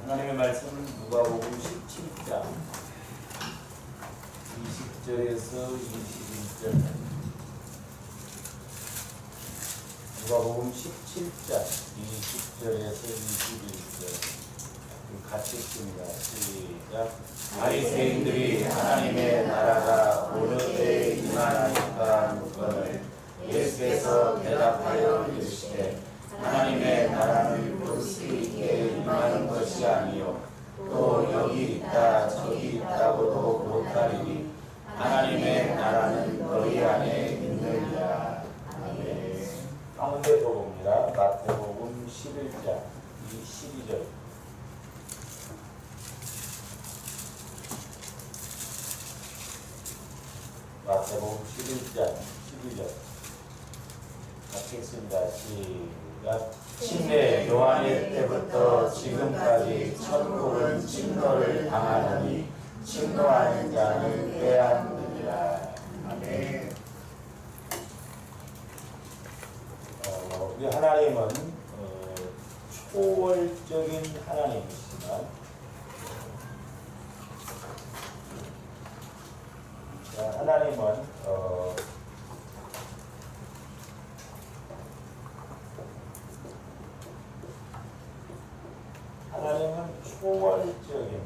하나님의 말씀은 누가복음 17장 20절에서 21절. 누가복음 17장 20절에서 21절. 같이 읽습니다. 시작. 바리새인들이 하나님의 나라가 어느 때에 임하나이까 묻거늘 예수께서 대답하여 이르시되 하나님의 나라는 볼 수 있게 임하는 것이 아니요 또 여기 있다 저기 있다고도 못하리니 하나님의 나라는 너희 안에 있느니라. 아멘. 가운데 복음이라 마태복음 11장 12절. 마태복음 11장 12절. 같이 읽습니다. 시작. 침례 요한의 때부터 지금까지 천국은 침노를 당하느니 침노하는 자는 빼앗느니라. 아멘. 우리 하나님은 초월적인 하나님이시지만 하나님은 초월적인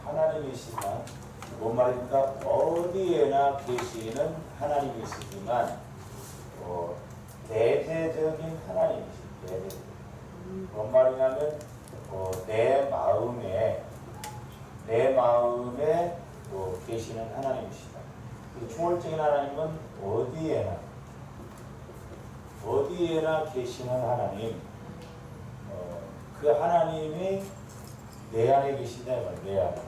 하나님이시지만 뭔 말입니까? 어디에나 계시는 하나님이시지만 대대적인 하나님이십니다. 뭔 말이냐면 내 마음에 계시는 하나님이시다. 초월적인 하나님은 어디에나 계시는 하나님. 그 하나님이 내 안에 계신다 이 말이에요. 내 안에.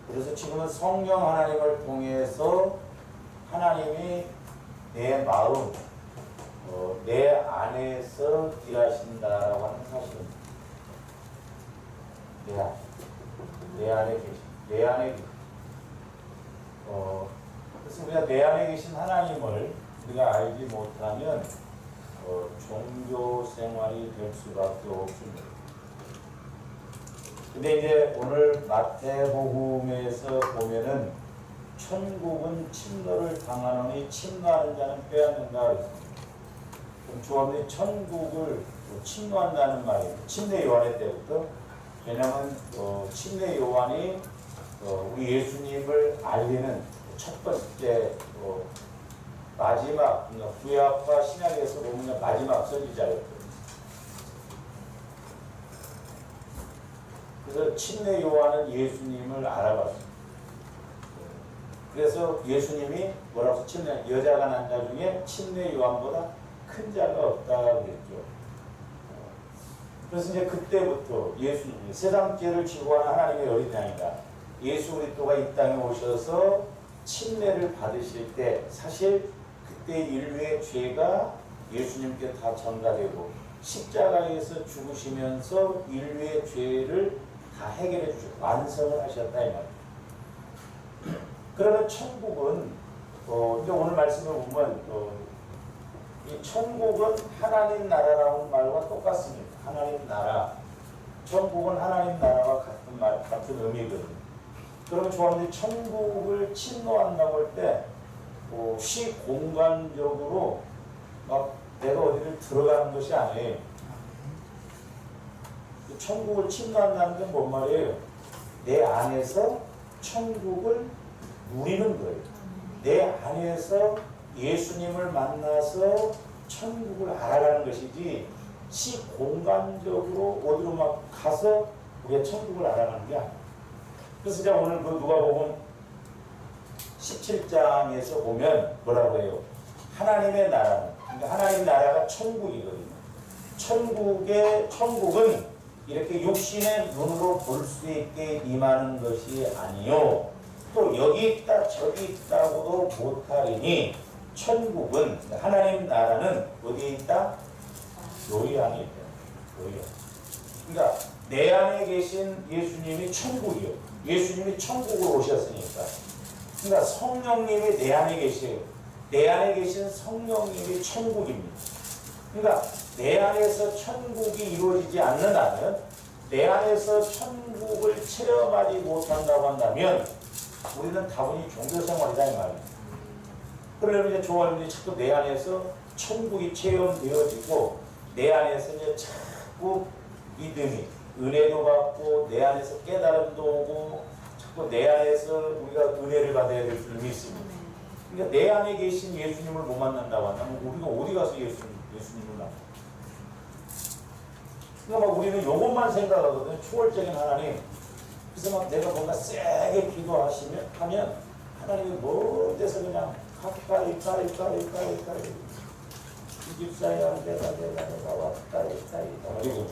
그래서 지금은 성령 하나님을 통해서 하나님이 내 마음, 내 안에서 일하신다라고 하는 사실입니다. 내 안에 계신. 그래서 우리가 내 안에 계신 하나님을 우리가 알지 못하면 종교 생활이 될 수밖에 없습니다. 근데 이제 오늘 마태복음에서 보면은 천국은 침노를 당하노니 침노하는 자는 빼앗는다 그랬습니다. 그럼 주어는 천국을 침노한다는 말이에요. 침례 요한의 때부터. 왜냐하면 침례 요한이 우리 예수님을 알리는 첫 번째 마지막 구약과 신약에서 보면 마지막 선지자였거든요. 그래서 침례 요한은 예수님을 알아봤습니다. 그래서 예수님이 뭐라고 침례 여자가 난 자 중에 침례 요한보다 큰 자가 없다 그랬죠. 그래서 이제 그때부터 예수님이 세상 죄를 지고 하는 하나님의 어린 양이다. 예수 그리스도가 이 땅에 오셔서 침례를 받으실 때 사실 그때 인류의 죄가 예수님께 다 전가되고 십자가에서 죽으시면서 인류의 죄를 다 해결해 주셨고 완성을 하셨다 이 말이에요. 그러면 천국은 이제 오늘 말씀을 보면 이 천국은 하나님 나라라는 말과 똑같습니다. 하나님 나라, 천국은 하나님 나라와 같은 의미거든요. 그러면 조합원들이 천국을 침노한다고 할 때 시공간적으로 막 내가 어디를 들어가는 것이 아니에요. 천국을 침노한다는 게 뭔 말이에요? 내 안에서 천국을 누리는 거예요. 내 안에서 예수님을 만나서 천국을 알아가는 것이지 시공간적으로 어디로 막 가서 우리가 천국을 알아가는 게 아니에요. 그래서 이제 오늘 그 누가복음 17장에서 보면 뭐라고 해요? 하나님의 나라는, 그러니까 하나님 나라가 천국이거든요. 천국은 이렇게 육신의 눈으로 볼 수 있게 임하는 것이 아니요 또 여기 있다 저기 있다고도 못하리니 천국은, 하나님 나라는 어디에 있다? 너희 안에 있다. 너희 안에. 그러니까 내 안에 계신 예수님이 천국이요. 예수님이 천국으로 오셨으니까. 그러니까 성령님이 내 안에 계세요. 내 안에 계신 성령님이 천국입니다. 그러니까 내 안에서 천국이 이루어지지 않는다면, 내 안에서 천국을 체험하지 못한다고 한다면 우리는 다분히 종교생활이다 이 말이에요. 그러려면 이제 조화님들이 자꾸 내 안에서 천국이 체험되어지고 내 안에서 이제 자꾸 믿음이, 은혜도 받고 내 안에서 깨달음도 오고 자꾸 내 안에서 우리가 은혜를 받아야 될 줄 믿습니다. 그러니까 내 안에 계신 예수님을 못 만난다고 한다면 우리가 어디 가서 예수님을 만나? 그러니까 막 우리는 이것만 생각하거든요. 초월적인 하나님. 그래서 막 내가 뭔가 세게 기도하시면 하면 하나님이 먼 데서 그냥 가까이 집사야 내가 왔다 그리고 그런 식으로.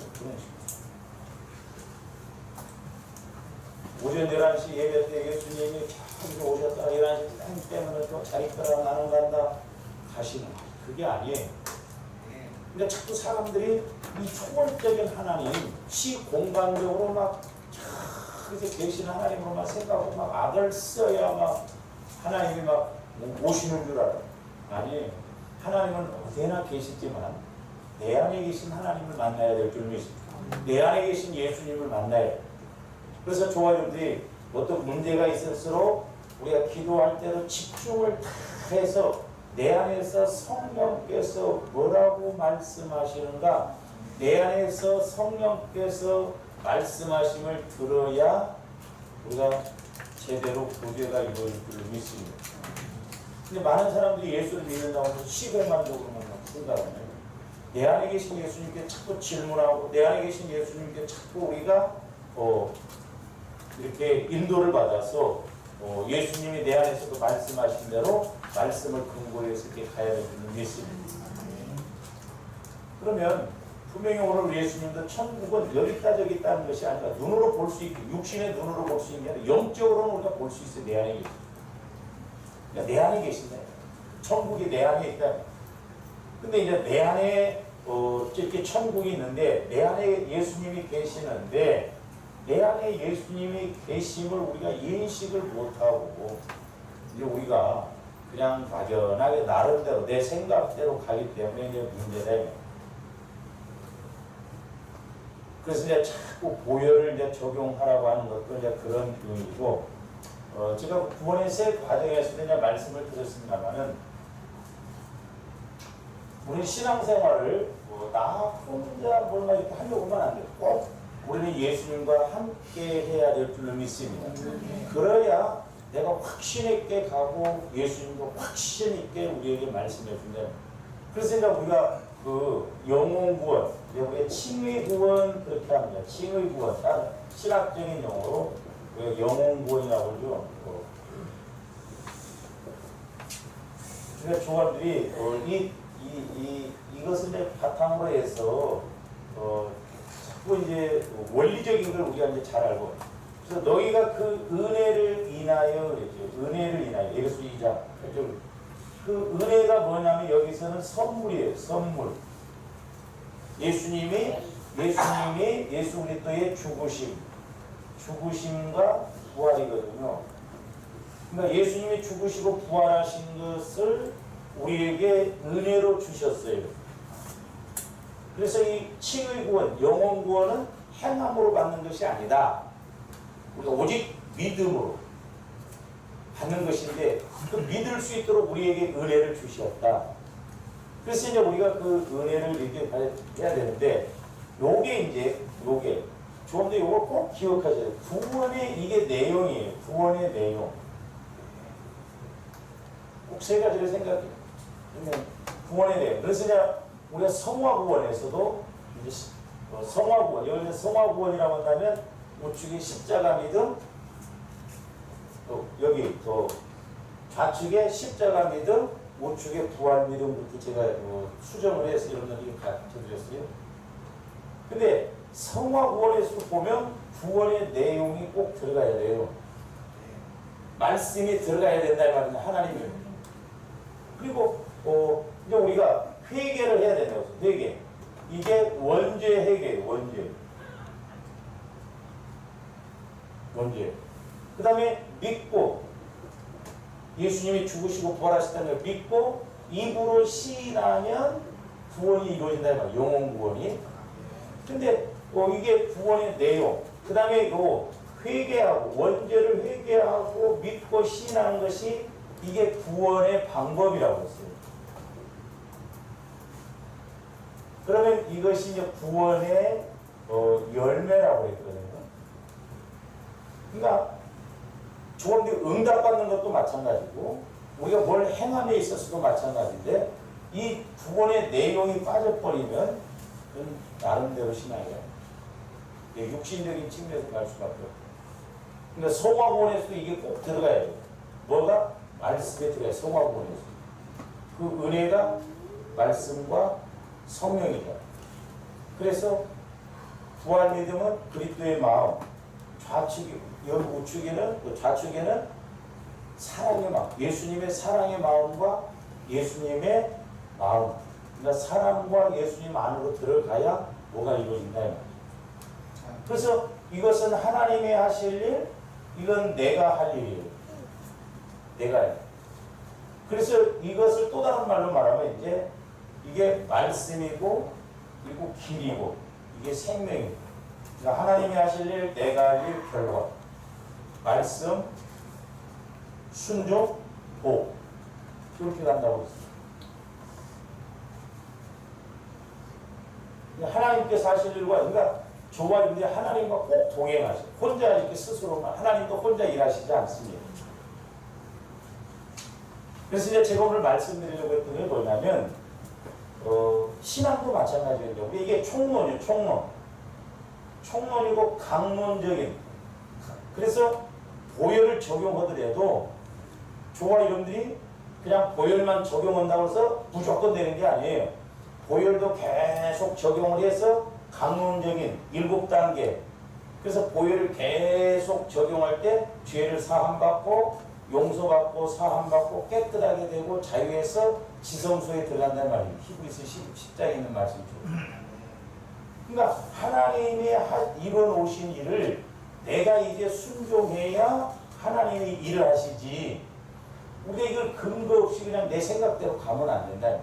오전 11시 예배 때 예수님이 참 오셨다 11시 때문에 또 자기 거랑 나는 간다 가시는 거예요. 그게 아니에요. 근데 자꾸 사람들이 이 초월적인 하나님, 시공간적으로 막 그렇게 계신 하나님으로만 생각하고 막 악을 써야 막 하나님이 막 오시는 줄 알아요. 아니에요. 하나님은 어디나 계시지만 내 안에 계신 하나님을 만나야 될 줄 믿습니다. 내 안에 계신 예수님을 만나야 돼요. 그래서 조화님들이 어떤 문제가 있을수록 우리가 기도할 때도 집중을 다 해서 내 안에서 성령께서 뭐라고 말씀하시는가, 내 안에서 성령께서 말씀하심을 들어야 우리가 제대로 구제가 이루어질 줄 믿습니다. 근데 많은 사람들이 예수를 믿는다고 해서 시대만적으로만 생각하면 내 안에 계신 예수님께 자꾸 질문하고 내 안에 계신 예수님께 자꾸 우리가 이렇게 인도를 받아서 예수님이 내 안에서도 말씀하신 대로 말씀을 근거로 해서 이렇게 가야 될 줄 믿습니다. 그러면 분명히 오늘 예수님도 천국은 여기 있다 저기 있다는 것이 아니라 눈으로 볼 수 있고 육신의 눈으로 볼 수 있는 게 아니라 영적으로는 우리가 볼 수 있어요. 내 안에 계신다. 그러니까 내 안에 계신다. 천국이 내 안에 있다. 근데 이제 내 안에 이렇게 천국이 있는데 내 안에 예수님이 계시는데 내 안에 예수님이 계심을 우리가 인식을 못하고 이제 우리가 그냥 막연하게 나름대로 내 생각대로 가기 때문에 이제 문제다. 그래서 이제 자꾸 보혈을 이제 적용하라고 하는 것도 이제 그런 의미고, 제가 구원의 세 과정에서 이제 말씀을 드렸습니다만은, 우리 신앙생활을 나 혼자 뭔가 이렇게 하려고만 안 돼요. 꼭 우리는 예수님과 함께 해야 될 줄로 믿습니다. 그래야 내가 확신 있게 가고 예수님도 확신 있게 우리에게 말씀해 준다. 그래서 이제 우리가 그 영혼 구원, 우리가 칭의 구원 그렇게 합니다. 칭의 구원, 신학적인 용어로 영혼 구원이라고 그러죠. 그러니까 조합들이 이것을 이제 바탕으로 해서 자꾸 이제 원리적인 걸 우리가 이제 잘 알고, 그래서 너희가 그 은혜를 인하여 그랬죠. 은혜를 인하여 예수 2장 그 은혜가 뭐냐면 여기서는 선물이에요. 선물. 예수님이 예수 그리스도의 죽으심과 부활이거든요. 그러니까 예수님이 죽으시고 부활하신 것을 우리에게 은혜로 주셨어요. 그래서 이 칭의 구원, 영혼 구원은 행함으로 받는 것이 아니다. 우리가 오직 믿음으로 받는 것인데 그 믿을 수 있도록 우리에게 은혜를 주셨다. 그래서 이제 우리가 그 은혜를 이렇게 해야 되는데 요게 좀 더 이걸 꼭 기억하셔야 돼요. 구원의 이게 내용이에요. 구원의 내용. 꼭 세 가지를 생각해요. 구원의 내용. 그래서 이제 우리가 성화 구원에서도 이제 성화 구원, 여기서 성화 구원이라고 한다면 우측에 십자가 믿음, 여기 좌측에 십자가 믿음, 우측에 부활 믿음부터 제가 수정을 해서 여러분들이 가르쳐드렸어요. 근데 성화 구원에서도 보면 구원의 내용이 꼭 들어가야 돼요. 말씀이 들어가야 된다 이 말입니다. 하나님이. 그리고 이제 우리가 회개를 해야 된다고 했어요. 회개. 이게 원죄 회개예요. 원죄. 그 다음에 믿고 예수님이 죽으시고 부활하셨다는 걸 믿고 입으로 시인하면 구원이 이루어진다 말이야. 영혼 구원이. 근데 이게 구원의 내용. 그 다음에 회개하고 원죄를 회개하고 믿고 신하는 것이 이게 구원의 방법이라고 했어요. 그러면 이것이 이제 구원의 열매라고 했거든요. 그러니까 조금 응답받는 것도 마찬가지고 우리가 뭘 행함에 있어서도 마찬가지인데 이 구원의 내용이 빠져버리면 그건 나름대로 신앙이에요. 육신적인 측면에서 갈 수밖에 없고. 그러니까 성화구원에서도 이게 꼭 들어가야 돼요. 뭐가? 말씀에 들어가요. 성화구원에서. 그 은혜가 말씀과 성령이다. 그래서 부활 믿음은 그리스도의 마음, 좌측에는 사랑의 마음, 예수님의 사랑의 마음과 예수님의 마음. 그러니까 사랑과 예수님 안으로 들어가야 뭐가 이루어진다. 그래서 이것은 하나님이 하실 일, 이건 내가 할 일이에요. 내가 할 일. 그래서 이것을 또 다른 말로 말하면 이제 이게 말씀이고 그리고 길이고 이게 생명이고 그러니까 하나님이 하실 일, 내가 할 일, 결과. 말씀, 순종, 복. 이렇게 간다고 했습니다. 하나님께서 하실 일과 그러니까 저와 이제 하나님과 꼭 동행하시고 혼자 이렇게 스스로만 하나님도 혼자 일하시지 않습니다. 그래서 이제 제가 오늘 말씀드리려고 했던 게 뭐냐면 신앙도 마찬가지거든요. 이게 총론이에요. 총론이고 강론적인. 그래서 보혈을 적용하더라도 저와 여러분들이 그냥 보혈만 적용한다고 해서 무조건 되는 게 아니에요. 보혈도 계속 적용을 해서 강론적인 7단계. 그래서 보혈을 계속 적용할 때 죄를 사함받고 용서받고 사함받고 깨끗하게 되고 자유해서 지성소에 들어간다는 말입니다. 히브리서 10장에 있는 말씀이죠. 그러니까 하나님이 이뤄 오신 일을 내가 이제 순종해야 하나님이 일을 하시지 우리가 이걸 근거 없이 그냥 내 생각대로 가면 안 된다.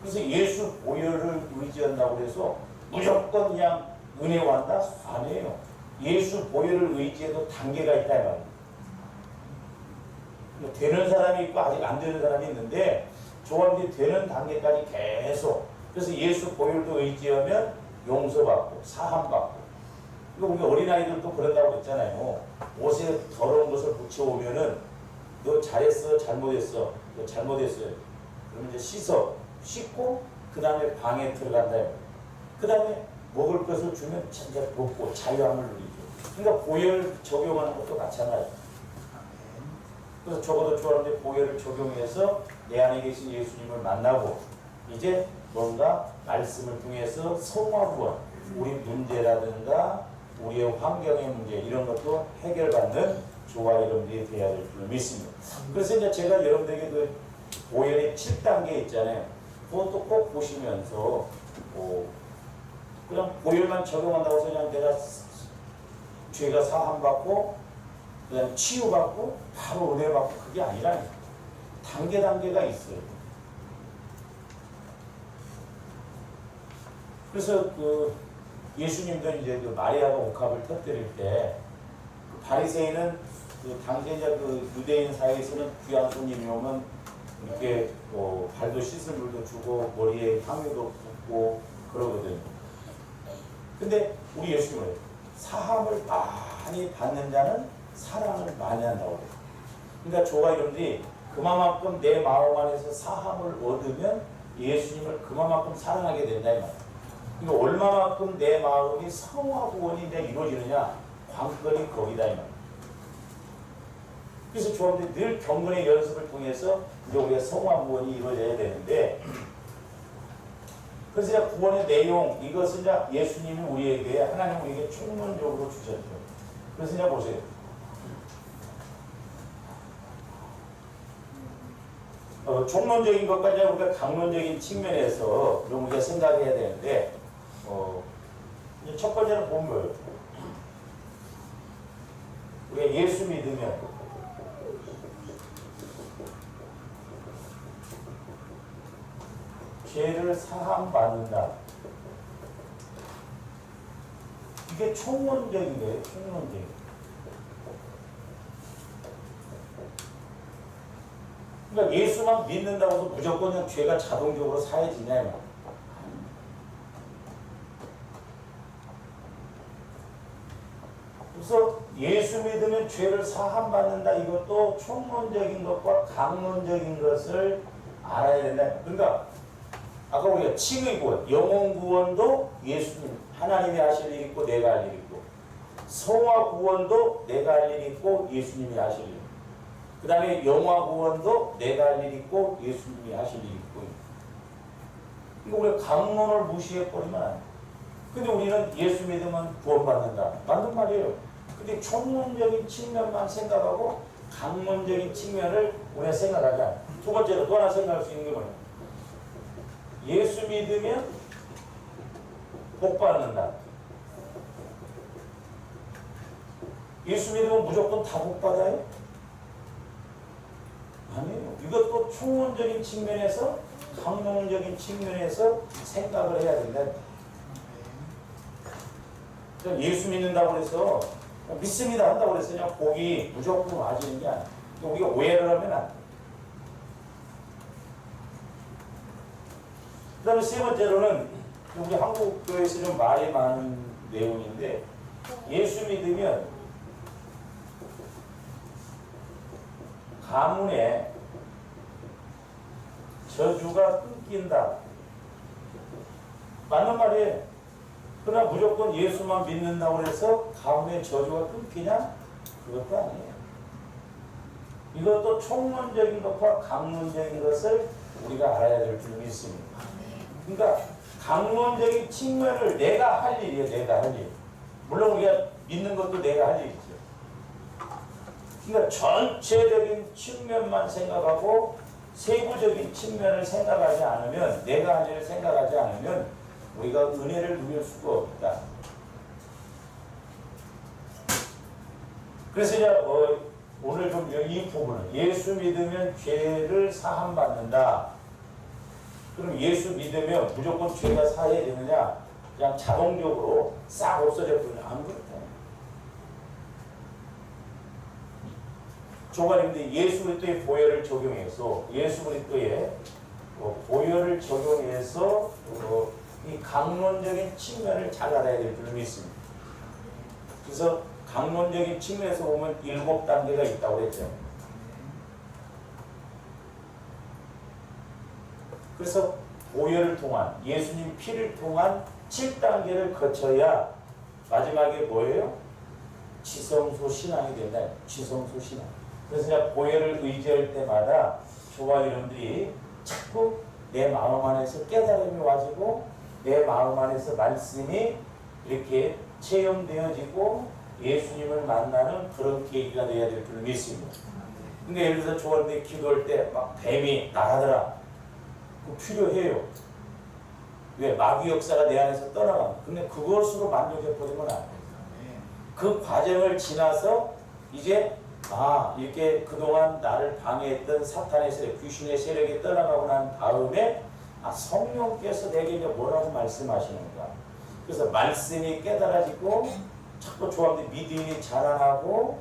그래서 예수 보혈을 의지한다고 해서 무조건 그냥 은혜 완다? 아니에요. 예수 보혈을 의지해도 단계가 있다 이 말이에요. 되는 사람이 있고 아직 안 되는 사람이 있는데 조합이 되는 단계까지 계속 그래서 예수 보혈도 의지하면 용서받고 사함받고 이거 우리 어린아이들도 그런다고 했잖아요. 옷에 더러운 것을 붙여오면은 너 잘했어 잘못했어 너 잘못했어요. 그러면 이제 씻고 그 다음에 방에 들어간다. 그 다음에 먹을 것을 주면 진짜 먹고 자유함을 누리죠. 그러니까 보혈 적용하는 것도 마찬가지예요. 그래서 적어도 좋아하는데 보혈을 적용해서 내 안에 계신 예수님을 만나고 이제 뭔가 말씀을 통해서 성화구원 우리 문제라든가 우리의 환경의 문제 이런 것도 해결받는 저와 여러분들이 되어야 될 줄 믿습니다. 그래서 이제 제가 여러분들에게 그 보혈의 7단계 있잖아요. 그것도 꼭 보시면서 그냥 보혈만 적용한다고 해서 그냥 내가 죄가 사함받고 그냥 치유받고 바로 은혜받고 그게 아니라니까. 단계가 있어요. 그래서 그 예수님도 이제 그 마리아가 옥합을 터뜨릴 때 그 바리새인은 그 당시에 그 유대인 사이에서는 귀한 손님이 오면 이렇게 발도 씻을 물도 주고 머리에 향유도 붓고 그러거든요. 근데 우리 예수님은 사함을 많이 받는 자는 사랑을 많이 한다고 해요. 그러니까 저와 여러분들이 그만큼 내 마음 안에서 사함을 얻으면 예수님을 그만큼 사랑하게 된다 이 말이에요. 그러니까 얼마만큼 내 마음이 성화구원이 이루어지느냐 관건이 거기다 이 말이에요. 그래서 저한테 늘 경건의 연습을 통해서 이제 우리가 성화구원이 이루어져야 되는데 그래서 이제 구원의 내용 이것은 이제 예수님이 우리에게 하나님 우리에게 총론적으로 주셨죠. 그래서 이제 보세요. 총론적인 것까지 우리가 강론적인 측면에서 좀 우리가 생각해야 되는데 이제 첫 번째는 보면 뭐예요? 우리가 예수 믿으면 죄를 사함받는다. 이게 총론적인 거예요. 총론적인. 그러니까 예수만 믿는다고 해서 무조건 그냥 죄가 자동적으로 사해지냐 이 말. 그래서 예수 믿으면 죄를 사함받는다. 이것도 총론적인 것과 강론적인 것을 알아야 된다. 그러니까 아까 우리가 칭의 구원, 영혼 구원도 예수님 하나님이 하실 일 있고 내가 할 일 있고, 성화 구원도 내가 할 일 있고 예수님이 하실 일 있고, 그 다음에 영화 구원도 내가 할 일 있고 예수님이 하실 일 있고. 이거 우리가 강론을 무시해버리면 안 돼. 근데 우리는 예수 믿으면 구원받는다. 맞는 말이에요. 근데 총론적인 측면만 생각하고 강론적인 측면을 우리가 생각하지 않아요. 두 번째로 또 하나 생각할 수 있는 게 뭐예요? 예수 믿으면 복 받는다. 예수 믿으면 무조건 다 복 받아요? 아니에요. 이것도 총론적인 측면에서 강론적인 측면에서 생각을 해야 된다. 예수 믿는다고 해서 믿습니다 한다고 해서 그냥 복이 무조건 와지는 게 아니에요. 우리가 오해를 하면 안 돼요. 그 다음에 세 번째로는 우리 한국 교회에서 좀 말이 많은 내용인데, 예수 믿으면 가문에 저주가 끊긴다. 맞는 말이에요. 그러나 무조건 예수만 믿는다고 해서 가문의 저주가 끊기냐? 그것도 아니에요. 이것도 총론적인 것과 강론적인 것을 우리가 알아야 될 줄 믿습니다. 그러니까 강론적인 측면을 내가 할 일이에요. 내가 할 일. 물론 우리가 믿는 것도 내가 할 일이죠. 그러니까 전체적인 측면만 생각하고 세부적인 측면을 생각하지 않으면, 내가 할 일을 생각하지 않으면 우리가 은혜를 누릴 수가 없다. 그래서 이제 오늘 좀 이 부분은 예수 믿으면 죄를 사함받는다. 그럼 예수 믿으면 무조건 죄가 사해지느냐? 그냥 자동적으로 싹 없어져 버리냐? 안 그렇다. 조관인데 예수 그리스도의 보혈을 적용해서 보혈을 적용해서 이 강론적인 측면을 잘 알아야 될 줄 믿습니다. 그래서 강론적인 측면에서 보면 7단계가 있다고 했죠. 그래서 보혈을 통한, 예수님 피를 통한 7단계를 거쳐야 마지막에 뭐예요? 지성소 신앙이 된다. 지성소 신앙. 그래서 제가 보혈을 의지할 때마다 저와 여러분들이 자꾸 내 마음 안에서 깨달음이 와지고 내 마음 안에서 말씀이 이렇게 체험되어지고 예수님을 만나는 그런 계기가 되어야 될 줄 믿습니다. 근데 예를 들어서 저와 여러분들이 기도할 때 막 뱀이 나가더라. 그거 필요해요. 왜? 마귀 역사가 내 안에서 떠나가. 근데 그것으로 만족해버리면 안 돼요. 그 과정을 지나서 이제 이렇게 그동안 나를 방해했던 사탄의 세력, 귀신의 세력이 떠나가고 난 다음에 성령께서 내게 이제 뭐라고 말씀하시는가. 그래서 말씀이 깨달아지고 자꾸 저한테 믿음이 자라나고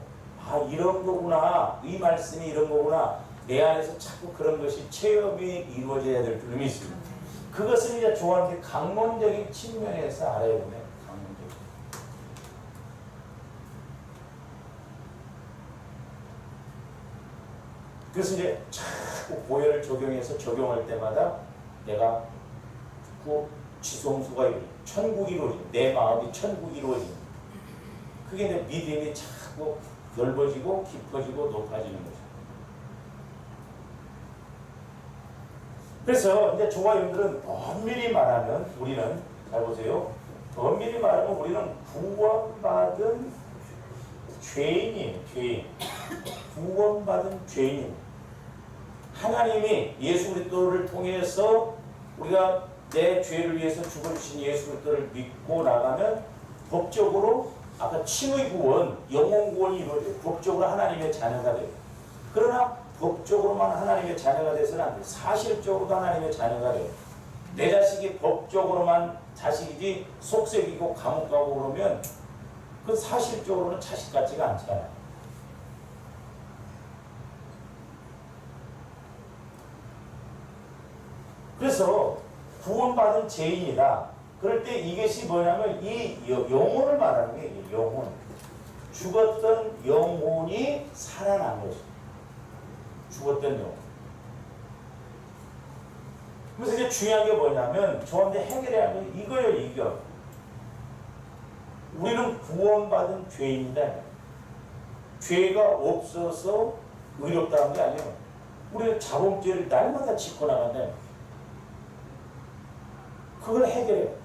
이런 거구나. 이 말씀이 이런 거구나. 내 안에서 자꾸 그런 것이 체험이 이루어져야 될 줄 믿습니다. 그것은 이제 저한테 강론적인 측면에서 알아야 되네. 그래서 이제 자꾸 보혈을 적용할 때마다 내가 그 지성소가 이루어져, 천국이 이루어져, 내 마음이 천국이 이루어지는, 그게 내 믿음이 자꾸 넓어지고 깊어지고 높아지는 거죠. 그래서 이제 저와 여러분들은 엄밀히 말하면 우리는, 잘 보세요, 엄밀히 말하면 우리는 구원받은 죄인이에요. 죄인. 구원받은 죄인. 하나님이 예수 그리스도를 통해서 우리가 내 죄를 위해서 죽어주신 예수 그리스도를 믿고 나가면 법적으로 아까 칭의 구원, 영혼 구원이 이루어져요. 법적으로 하나님의 자녀가 돼요. 그러나 법적으로만 하나님의 자녀가 돼서는 안 돼요. 사실적으로도 하나님의 자녀가 돼요. 내 자식이 법적으로만 자식이지 속색이고 감옥 가고 그러면 그 사실적으로는 자식 같지가 않잖아요. 그래서 구원받은 죄인이다. 그럴 때 이것이 뭐냐면 이 영혼을 말하는 게 영혼. 죽었던 영혼이 살아난 것이죠. 죽었던 영혼. 그래서 이제 중요한 게 뭐냐면 저한테 해결해야 하는 건 이거예요, 이거. 우리는 구원받은 죄인이다. 죄가 없어서 의롭다는 게 아니에요. 우리는 자범죄를 날마다 짓고 나간다. 그걸 해결해요.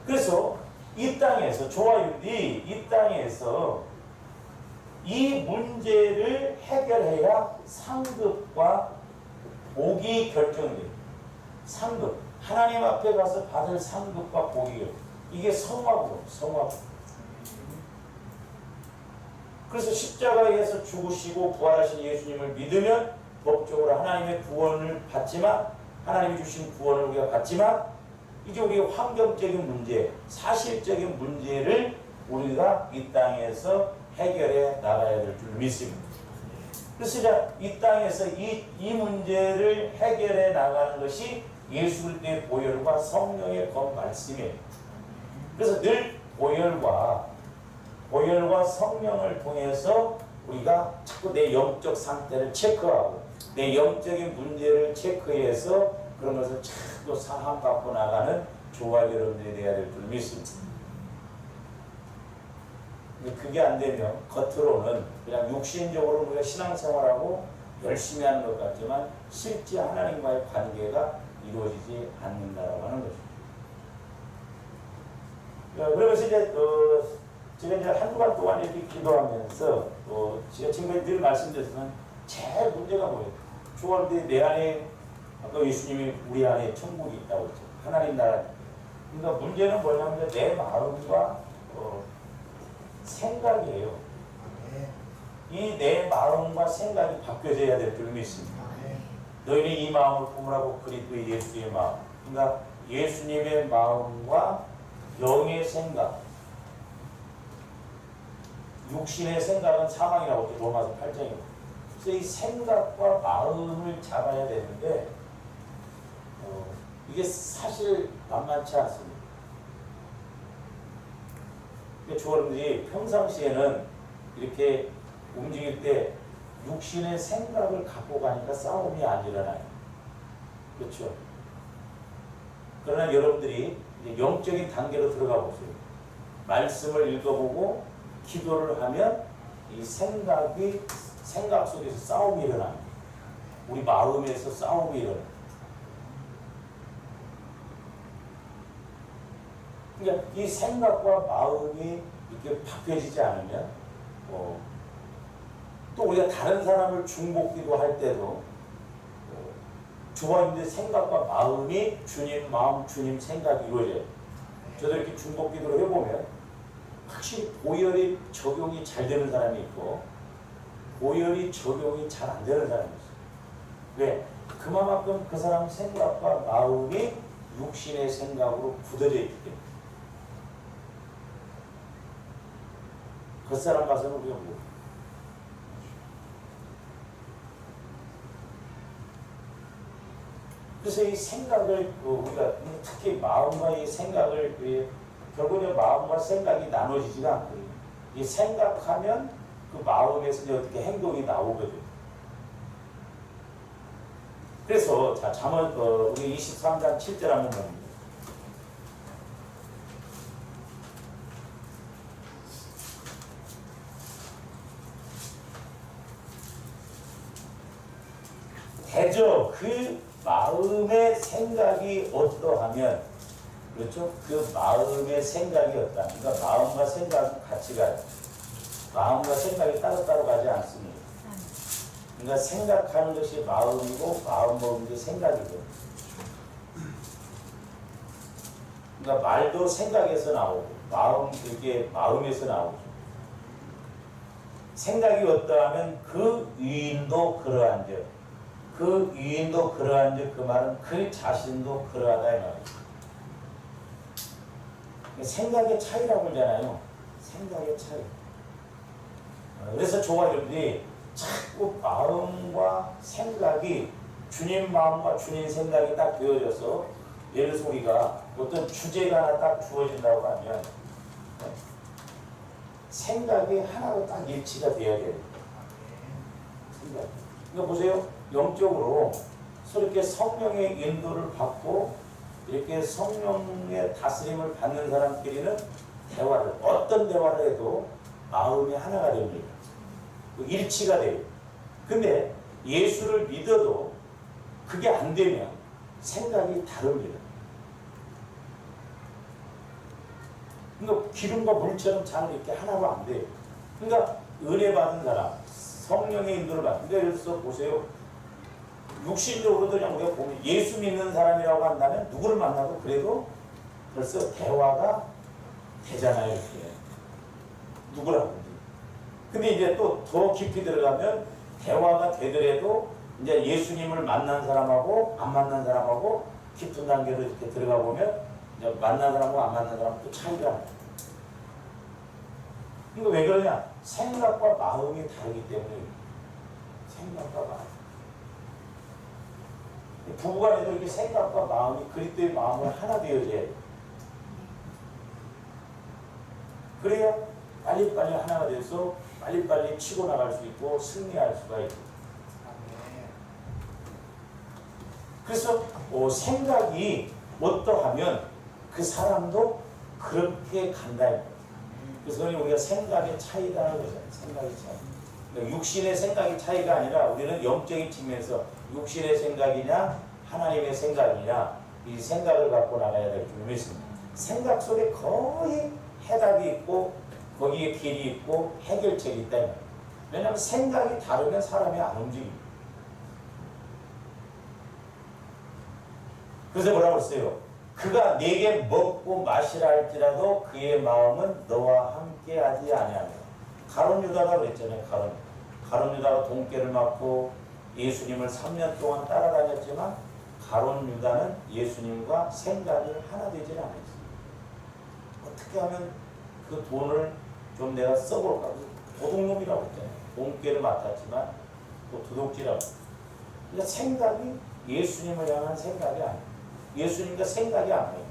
그래서 이 땅에서 좋아요들이 이 땅에서 이 문제를 해결해야 상급과 복이 결정돼요. 상급. 하나님 앞에 가서 받을 상급과 복이요. 이게 성화고, 성화고. 그래서 십자가에서 죽으시고 부활하신 예수님을 믿으면 법적으로 하나님의 구원을 받지만, 하나님이 주신 구원을 우리가 받지만, 이제 우리의 환경적인 문제, 사실적인 문제를 우리가 이 땅에서 해결해 나가야 될 줄 믿습니다. 그래서 이제 이 땅에서 이 문제를 해결해 나가는 것이 예수 그리스도의 보혈과 성령의 그 말씀이에요. 그래서 늘 보혈과 성령을 통해서 우리가 자꾸 내 영적 상태를 체크하고 내 영적인 문제를 체크해서 그런 것을 자꾸 사함받고 나가는 조화 여러분들이 되어야 될 줄 믿습니다. 근데 그게 안 되면 겉으로는 그냥 육신적으로 우리가 신앙생활하고 열심히 하는 것 같지만 실제 하나님과의 관계가 이루어지지 않는다라고 하는 거죠. 그러면서 이제 제가 이제 한 주간 동안 이렇게 기도하면서 제가 지금 늘 말씀드렸지만 제일 문제가 뭐예요? 주원대 내 안에 아까 예수님이 우리 안에 천국이 있다고 했죠. 하나님 나라. 그러니까 문제는 뭐냐면 내 마음과 생각이에요. 이 내 마음과 생각이 바뀌어져야 될 줄 믿습니다. 너희는 이 마음을 품으라고 그리스도의 예수의 마음. 그러니까 예수님의 마음과 영의 생각. 육신의 생각은 사망이라고 했죠. 로마서 8장에. 그래서 이 생각과 마음을 잡아야 되는데 이게 사실 만만치 않습니다. 주어른들이 평상시에는 이렇게 움직일 때 육신의 생각을 갖고 가니까 싸움이 안 일어나요. 그렇죠? 그러나 여러분들이 이제 영적인 단계로 들어가 보세요. 말씀을 읽어보고 기도를 하면 이 생각 속에서 싸움이 일어납니다. 우리 마음에서 싸움이 일어나요. 그러니까 이 생각과 마음이 이렇게 바뀌어지지 않으면 또 우리가 다른 사람을 중복기도 할 때도 주어있는 생각과 마음이 주님 마음, 주님 생각이 이루어져요. 저도 이렇게 중복기도를 해보면 확실히 보혈이 적용이 잘 되는 사람이 있고 보혈이 적용이 잘 안 되는 사람이 있어요. 왜? 그만큼 그 사람 생각과 마음이 육신의 생각으로 굳어져 있기 때문에 그 사람 봐서는 우리가 뭐 그래서 이 생각을 우리가 특히 마음과 이 생각을 결국에 마음과 생각이 나눠지지가 않거든요. 이 생각하면 그 마음에서 이제 어떻게 행동이 나오거든요. 그래서 자 잠언 우리 23장 7절 한번 봅니다. 대저 그 마음의 생각이 어떠하면 그렇죠? 그 마음의 생각이 어떠하면 그러니까 마음과 생각은 같이 가요. 마음과 생각이 따로따로 가지 않습니다. 그러니까 생각하는 것이 마음이고 마음 먹는 게 생각이고 그러니까 말도 생각에서 나오고 이게 마음에서 나오죠. 생각이 어떠하면 그 의인도 그러한즉 그 유인도 그러한즉 그 말은 그 자신도 그러하다 이 말이에요. 생각의 차이라고 하잖아요. 생각의 차이. 그래서 저와 여러분들이 자꾸 마음과 생각이 주님 마음과 주님 생각이 딱 되어져서 예를 들어서 우리가 어떤 주제가 하나 딱 주어진다고 하면 생각이 하나로 딱 일치가 되어야 돼요. 생각. 그러니까 보세요. 영적으로 이렇게 성령의 인도를 받고 이렇게 성령의 다스림을 받는 사람끼리는 대화를 어떤 대화를 해도 마음이 하나가 됩니다. 일치가 돼요. 근데 예수를 믿어도 그게 안 되면 생각이 다릅니다. 그러니까 기름과 물처럼 잘 이렇게 하나로 안 돼요. 그러니까 은혜 받은 사람, 성령의 인도를 받는. 그러니까 예를 들어서 보세요. 육신적으로도 그냥 우리가 보면 예수 믿는 사람이라고 한다면 누구를 만나도 그래도 벌써 대화가 되잖아요. 이렇게. 누구라고. 근데 이제 또 더 깊이 들어가면 대화가 되더라도 이제 예수님을 만난 사람하고 안 만난 사람하고 깊은 단계로 이렇게 들어가 보면 이제 만난 사람하고 안 만난 사람하고 또 차이가 나요. 이거 왜 그러냐? 생각과 마음이 다르기 때문에. 생각과 마음. 부부간에도 이렇게 생각과 마음이 그리스도의 마음을 하나 되어져야 돼요. 그래야 빨리빨리 하나가 돼서 빨리빨리 치고 나갈 수 있고 승리할 수가 있고. 그래서 생각이 어떠하면 그 사람도 그렇게 간다. 그래서 우리가 생각의 차이라는 거잖아요. 생각의 차이. 그러니까 육신의 생각의 차이가 아니라 우리는 영적인 측면에서 육신의 생각이냐 하나님의 생각이냐 이 생각을 갖고 나가야 될 줄을 믿습니다. 생각 속에 거의 해답이 있고 거기에 길이 있고 해결책이 있다. 왜냐하면 생각이 다르면 사람이 안 움직입니다. 그래서 뭐라고 했어요? 그가 네게 먹고 마시라 할지라도 그의 마음은 너와 함께하지 아니하며. 가룟 유다가 그랬잖아요. 가룟 유다가 돈깨를 맞고 예수님을 3년 동안 따라다녔지만 가룟 유다는 예수님과 생각이 하나 되질 않았어요. 어떻게 하면 그 돈을 좀 내가 써볼까? 도둑놈이라고 했잖아요. 돈깨를 맡았지만 또 도둑질하고. 그러니까 생각이 예수님을 향한 생각이 아니에요. 예수님과 생각이 아니에요.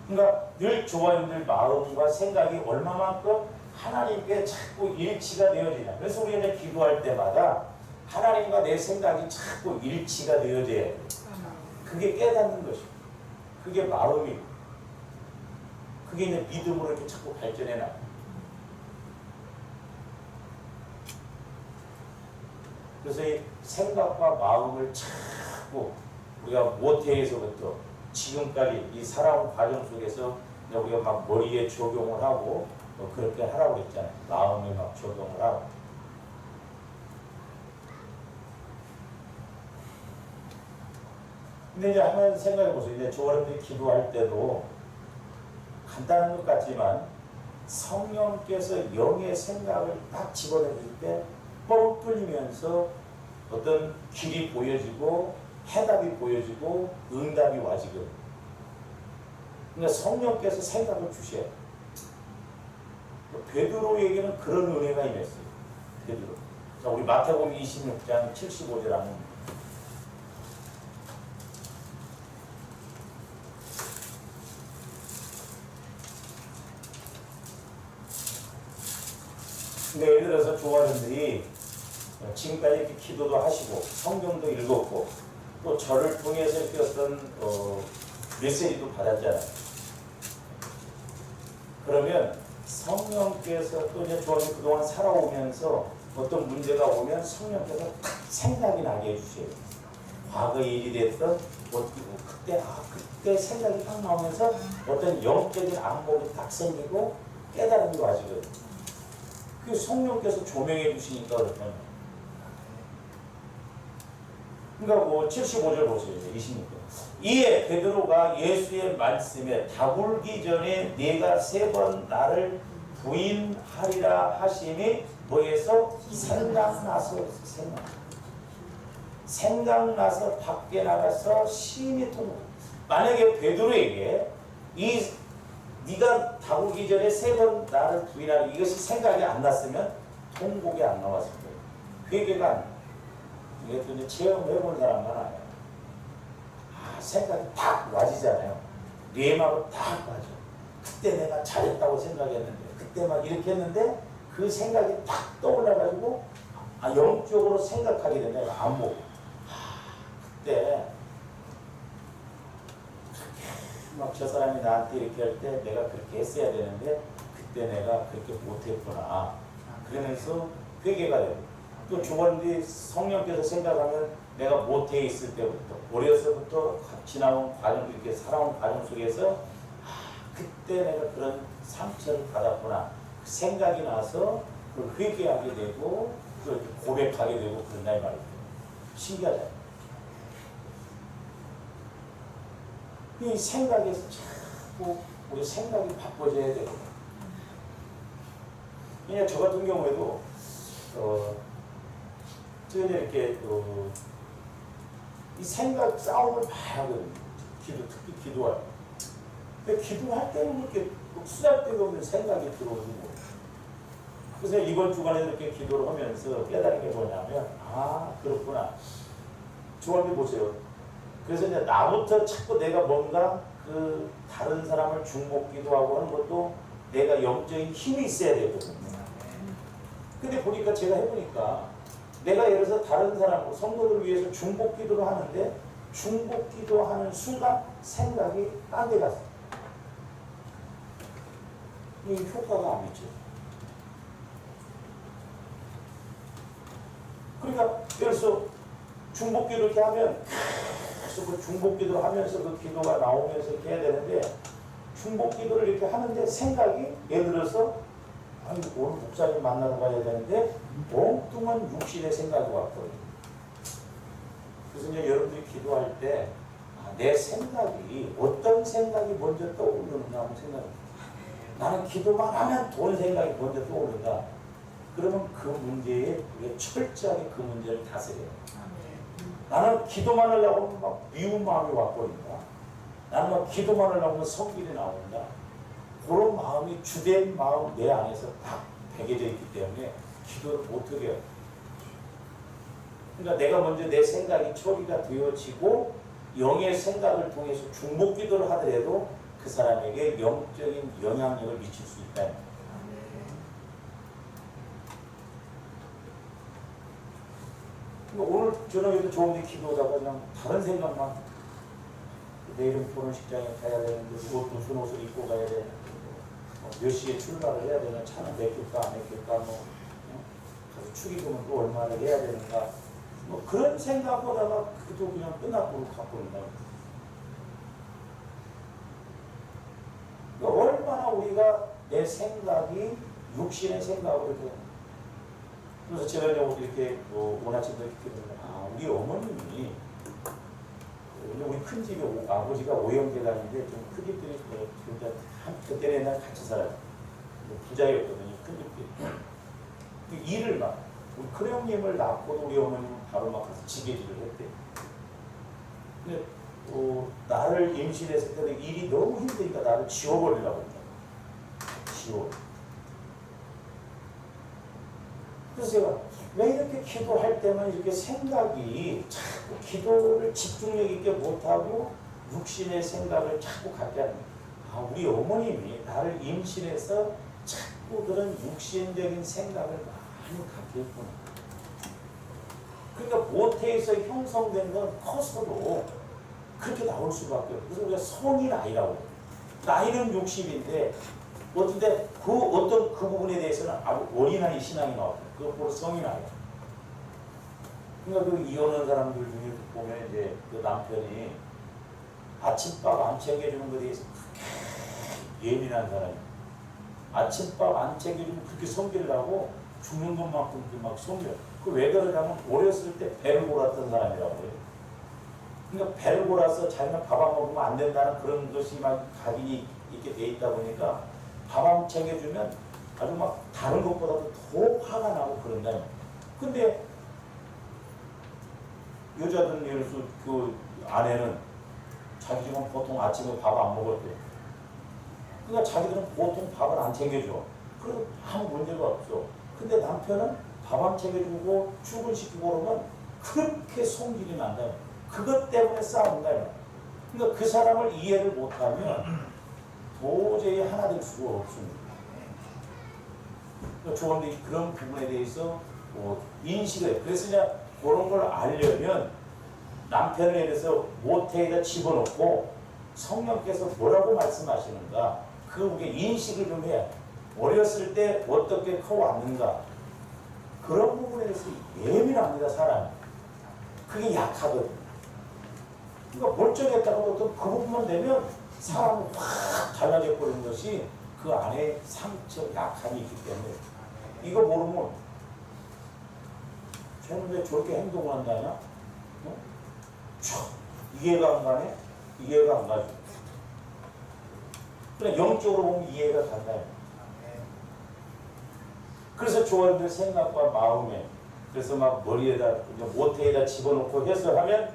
그러니까 늘 조화님들 마음과 생각이 얼마만큼 하나님께 자꾸 일치가 되어지냐. 그래서 우리가 이제 기도할 때마다 하나님과 내 생각이 자꾸 일치가 되어져야 돼요. 그게 깨닫는 것이고, 그게 마음이고, 그게 이제 믿음으로 이렇게 자꾸 발전해 나가요. 그래서 이 생각과 마음을 자꾸 우리가 모태에서부터 지금까지 이 살아온 과정 속에서 우리가 막 머리에 적용을 하고 그렇게 하라고 했잖아요. 마음에 막 적용을 하고. 근데 이제 한번 생각해 보세요. 이제 저분들이 기도할 때도 간단한 것 같지만 성령께서 영의 생각을 딱 집어넣을 때 뻥 뚫리면서 어떤 길이 보여지고 해답이 보여지고 응답이 와지거든요. 그러니까 성령께서 생각을 주셔야 돼요. 베드로에게는 그런 은혜가 임했어요. 베드로. 자, 우리 마태복음 26장 75절 한번. 근데 예를 들어서 조화원들이 지금까지 이렇게 기도도 하시고 성경도 읽었고 또 저를 통해서 이렇게 어떤 메시지도 받았잖아요. 그러면 성령께서 또 이제 조화원이 그동안 살아오면서 어떤 문제가 오면 성령께서 딱 생각이 나게 해주세요. 과거 일이 됐던 그때 생각이 딱 나오면서 어떤 영적인 안목이 딱 생기고 깨달음이 와지거든요. 그 성령께서 조명해 주시니까 그렇다면. 그러니까 뭐 75절 보세요. 26절. 이에 베드로가 예수의 말씀에 다불기 전에 네가 3번 나를 부인하리라 하심이 뭐에서 생각나서 생각. 생각나서 밖에 나가서 심히 통곡. 만약에 베드로에게 네가 다구기 전에 3번 나를 부인하라 이것이 생각이 안 났으면 통곡이 안 나왔을 거예요. 회개가 안 나요. 이것도 이제 체험해본 사람만 알아요. 생각이 딱 와지잖아요. 뇌마로 딱 와져. 그때 내가 잘했다고 생각했는데 그때 막 이렇게 했는데 그 생각이 딱 떠올라가지고 영적으로 생각하게 된다. 안 보고 그때 막 저 사람이 나한테 이렇게 할 때 내가 그렇게 했어야 되는데 그때 내가 그렇게 못했구나. 그러면서 회개가 되고 또 주번뒤 성령께서 생각하면 내가 못해 있을 때부터 어려서부터 지나온 과정 이렇게 살아온 과정 속에서 그때 내가 그런 상처를 받았구나 그 생각이 나서 그걸 회개하게 되고 그걸 고백하게 되고 그런다 이 말이에요. 신기하잖아요. 이 생각에서 자꾸 우리 생각이 바꿔져야 되거든요. 그냥 저 같은 경우에도 저는 이렇게 이 생각 싸움을 많이 하거든요. 특히 기도할 때. 근데 기도할 때는 그렇게 수잘데가 없는 생각이 들어오는 거예요. 그래서 이번 주간에 이렇게 기도를 하면서 깨달은 게 뭐냐면 그렇구나. 주원님 보세요. 그래서 이제 나부터 자꾸 내가 뭔가 그 다른 사람을 중복기도 하고 하는 것도 내가 영적인 힘이 있어야 되거든요. 근데 보니까 제가 해보니까 내가 예를 들어서 다른 사람, 성도들을 위해서 중복기도를 하는데 중복기도 하는 순간 생각이 딴 데 갔어요. 이 효과가 안 있죠. 그러니까 예를 들어서 중복기도 이렇게 하면 계속 그 중복기도를 하면서 그 기도가 나오면서 이렇게 해야 되는데 중복기도를 이렇게 하는데 생각이 예를 들어서 오늘 목사님 만나러 가야 되는데 엉뚱한 육신의 생각이 왔거든요. 그래서 이제 여러분들이 기도할 때 내 생각이 어떤 생각이 먼저 떠오르는가 한번 생각해요. 나는 기도만 하면 돈 생각이 먼저 떠오른다. 그러면 그 문제에 우리가 철저하게 그 문제를 다스려요. 나는 기도만 하려고 하면 막 미운 마음이 와버린다. 나는 막 기도만 하려고 하면 성질이 나온다. 그런 마음이 주된 마음 내 안에서 딱 배겨져 있기 때문에 기도를 못하게 해요. 그러니까 내가 먼저 내 생각이 처리가 되어지고 영의 생각을 통해서 중복 기도를 하더라도 그 사람에게 영적인 영향력을 미칠 수 있다. 그러니까 오늘 저녁에도 좋은데 기도하다가 그냥 다른 생각만 내일은 결혼식장에 가야 되는데 무슨 옷을 입고 가야 되는데 몇 시에 출발을 해야 되나 차는 맡길까 안 맡길까 가서 축의금은 또 얼마나 해야 되는가 그런 생각보다가 그도 그냥 끝나고 갖고 온다. 그러니까 얼마나 우리가 내 생각이 육신의 생각으로 돼. 그래서 제가 이렇게 원하침도 이렇게 보면 우리 어머님이 우리 큰 집이 아버지가 오형제단인데 좀 큰 집들이 그때는 옛날 같이 살았어요. 부자였거든요. 큰 집들이. 일을 막 우리 큰 형님을 낳고도 우리 어머님은 바로 막 가서 지게질을 했대요. 근데 나를 임신했을 때는 일이 너무 힘드니까 나를 지워버리려고 했다. 지워. 그래서 제가 왜 이렇게 기도할 때만 이렇게 생각이 자꾸 기도를 집중력 있게 못하고 육신의 생각을 자꾸 갖게 하는 거예요. 우리 어머님이 나를 임신해서 자꾸 그런 육신적인 생각을 많이 갖게 했구나. 그러니까 모태에서 형성된 건 커서도 그렇게 나올 수밖에 없어요. 그래서 우리가 성인 아이라고 해요. 나이는 60인데 어떤데 어떤 그 부분에 대해서는 아주 어린아이 신앙이 나왔어요. 그것보다 성인 아이. 그러니까 그 이혼한 사람들 중에 보면 이제 그 남편이 아침밥 안 챙겨주는 것에 대해서 그렇게 예민한 사람이. 아침밥 안 챙겨주면 그렇게 성질을 하고 죽는 것만큼 막 성질. 그 왜 그러냐면 어렸을 때 배를 골았던 사람이라고 해요. 그러니까 배를 골아서 자기는 밥 안 먹으면 안 된다는 그런 것이 막 각인이 있게 돼 있다 보니까 밥 안 챙겨주면 아주 막 다른 것보다도 더 화가 나고 그런다. 근데 여자든 예를 들어서 그 아내는 자기 집은 보통 아침에 밥 안 먹을 때, 그러니까 자기들은 보통 밥을 안 챙겨줘. 그래도 아무 문제가 없어. 근데 남편은 밥 안 챙겨주고 출근시키고 그러면 그렇게 성질이 난다. 그것 때문에 싸운다. 그러니까 그 사람을 이해를 못하면 도저히 하나 될 수가 없습니다. 그러니까 조원들이 그런 부분에 대해서 인식을 해. 그래서 이제 그런 걸 알려면 남편에 대해서 모태에다 집어넣고 성령께서 뭐라고 말씀하시는가 그 우리 인식을 좀 해야 돼. 어렸을 때 어떻게 커왔는가 그런 부분에 대해서 예민합니다. 사람이. 그게 약하거든요. 그러니까 멀쩡했다고 어떤 그 부분만 되면 사람은 확 달라져 버리는 것이 그 안에 상처, 약함이 있기 때문에 이거 모르면 쟤는 왜 저렇게 행동을 한다냐? 어? 이해가 안 가네? 이해가 안 가죠. 그냥 영적으로 보면 이해가 간다. 그래서 조언들 생각과 마음에 그래서 막 머리에다 모태에다 집어넣고 해설하면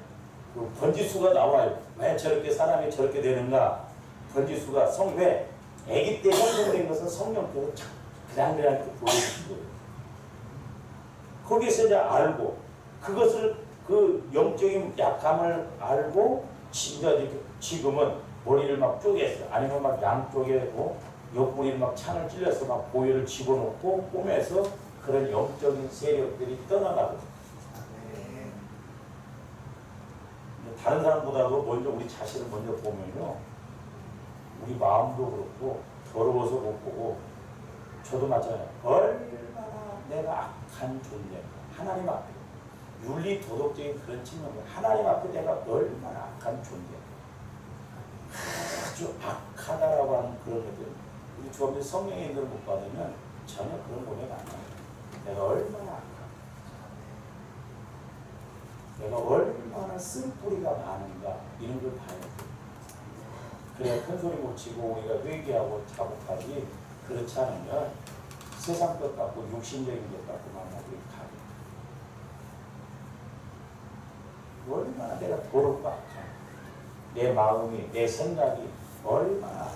그 번지수가 나와요. 왜 저렇게 사람이 저렇게 되는가? 번지수가 왜 아기 때 형성된 것은 성령께서 그냥 이렇게 보여주신 거예요. 거기서 이제 알고 그것을 그 영적인 약함을 알고 지금은 머리를 막 쪼개서 아니면 막 양쪽에 옆구리를 막 창을 찔러서 막 보혈을 집어넣고 꼬매서 그런 영적인 세력들이 떠나가거든요. 다른 사람보다도 먼저 우리 자신을 먼저 보면요. 우리 마음도 그렇고 더러워서 못 보고 저도 마찬가지예요. 얼마나 내가 악한 존재 하나님 앞에 윤리 도덕적인 그런 측면으로 하나님 앞에 내가 얼마나 악한 존재 아주 악하다라고 하는 그런 것들 우리 주업들 성령의 인도를 못 받으면 전혀 그런 고백 안 나요. 내가 얼마나 악한가 내가 얼마나 쓴뿌리가 많은가 이런 걸 봐야 돼. 그래야 큰 소리 못 치고 우리가 회개하고 자복하지 그렇지 않으면 세상 것 같고 육신적인 것 같고만 우리 가게. 얼마나 내가 더럽고 악한 내 마음이 내 생각이 얼마나